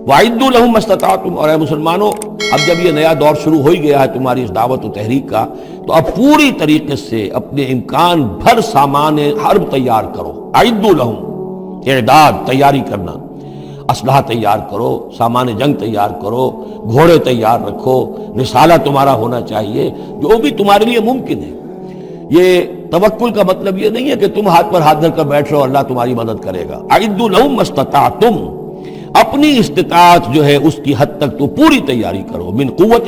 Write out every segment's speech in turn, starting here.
وَأَعِدُّوا لَهُم مَّا اسْتَطَعْتُمْ، اور اے مسلمانوں اب جب یہ نیا دور شروع ہو ہی گیا ہے تمہاری اس دعوت و تحریک کا، تو اب پوری طریقے سے اپنے امکان بھر سامان حرب تیار کرو۔ اعدوا لہم، اعداد تیاری کرنا، اسلحہ تیار کرو، سامان جنگ تیار کرو، گھوڑے تیار رکھو، رسالہ تمہارا ہونا چاہیے، جو بھی تمہارے لیے ممکن ہے۔ یہ توکل کا مطلب یہ نہیں ہے کہ تم ہاتھ پر ہاتھ دھر کر بیٹھ رہو اللہ تمہاری مدد کرے گا۔ اعدوا لہم ما استطعتم، اپنی استطاعت جو ہے اس کی حد تک تو پوری تیاری کرو، من قوت،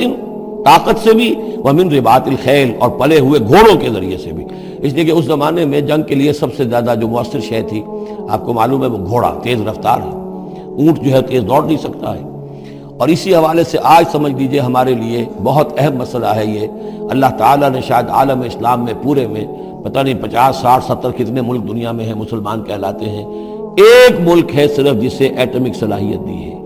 طاقت سے بھی، ومن رباط الخیل، اور پلے ہوئے گھوڑوں کے ذریعے سے بھی۔ اس لیے کہ اس زمانے میں جنگ کے لیے سب سے زیادہ جو مؤثر شے تھی آپ کو معلوم ہے وہ گھوڑا، تیز رفتار ہے، اونٹ جو ہے تیز دوڑ نہیں سکتا ہے۔ اور اسی حوالے سے آج سمجھ لیجئے ہمارے لیے بہت اہم مسئلہ ہے یہ، اللہ تعالیٰ نے شاید عالم اسلام میں پورے میں پتہ نہیں 50 60 70 کتنے ملک دنیا میں ہیں مسلمان کہلاتے ہیں، ایک ملک ہے صرف جسے ایٹمک صلاحیت دی ہے،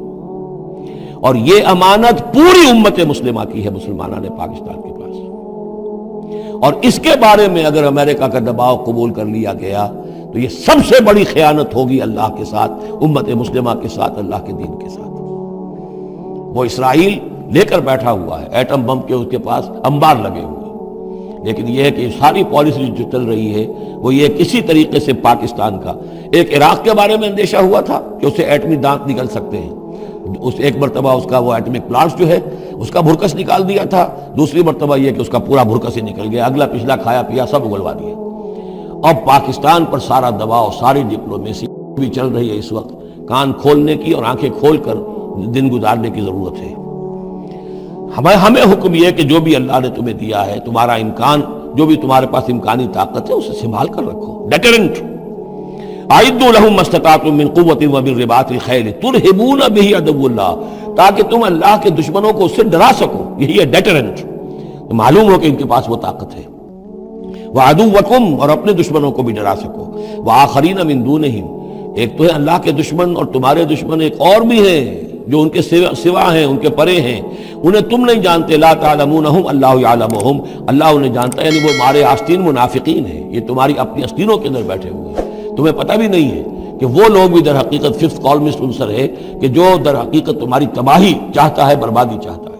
اور یہ امانت پوری امت مسلمہ کی ہے، مسلمانوں نے پاکستان کے پاس۔ اور اس کے بارے میں اگر امریکہ کا دباؤ قبول کر لیا گیا تو یہ سب سے بڑی خیانت ہوگی اللہ کے ساتھ، امت مسلمہ کے ساتھ، اللہ کے دین کے ساتھ۔ وہ اسرائیل لے کر بیٹھا ہوا ہے ایٹم بم کے، اس کے پاس انبار لگے ہوئے، لیکن یہ ہے کہ ساری پالیسی جو چل رہی ہے وہ یہ کسی طریقے سے پاکستان کا، ایک عراق کے بارے میں اندیشہ ہوا تھا کہ اسے ایٹمی دانت نکل سکتے ہیں، اس ایک مرتبہ اس کا وہ ایٹمک پلانٹ جو ہے اس کا بھرکس نکال دیا تھا، دوسری مرتبہ یہ کہ اس کا پورا بھرکس ہی نکل گیا، اگلا پچھلا کھایا پیا سب اگلوا دیا۔ اب پاکستان پر سارا دباؤ، ساری ڈپلومیسی بھی چل رہی ہے اس وقت، کان کھولنے کی اور آنکھیں کھول کر دن گزارنے کی ضرورت ہے۔ ہمیں حکم یہ کہ جو بھی اللہ نے تمہیں دیا ہے، تمہارا امکان، جو بھی تمہارے پاس امکانی طاقت ہے اسے سنبھال کر رکھو، ڈیٹرنٹ۔ اعدوا لہم ما استطعتم من قوت ومن رباط الخیل ترہبون بہ عدو اللہ، تاکہ تم اللہ کے دشمنوں کو اس سے ڈرا سکو، یہی ہے ڈیٹرنٹ، معلوم ہو کہ ان کے پاس وہ طاقت ہے۔ وعدوکم، اور اپنے دشمنوں کو بھی ڈرا سکو، وآخرین من دونہم، ایک تو ہے اللہ کے دشمن، اور تمہارے دشمن ایک اور بھی ہیں جو ان کے سوا ہیں، ان کے پرے ہیں، انہیں تم نہیں جانتے، لا تعلمونہم اللہ یعلمہم، اللہ انہیں جانتا ہے، یعنی وہ مارے آستین منافقین ہیں، یہ تمہاری اپنی آستینوں کے اندر بیٹھے ہوئے ہیں، تمہیں پتہ بھی نہیں ہے کہ وہ لوگ بھی در حقیقت ففتھ کالمسٹ عنصر ہے کہ جو در حقیقت تمہاری تباہی چاہتا ہے، بربادی چاہتا ہے۔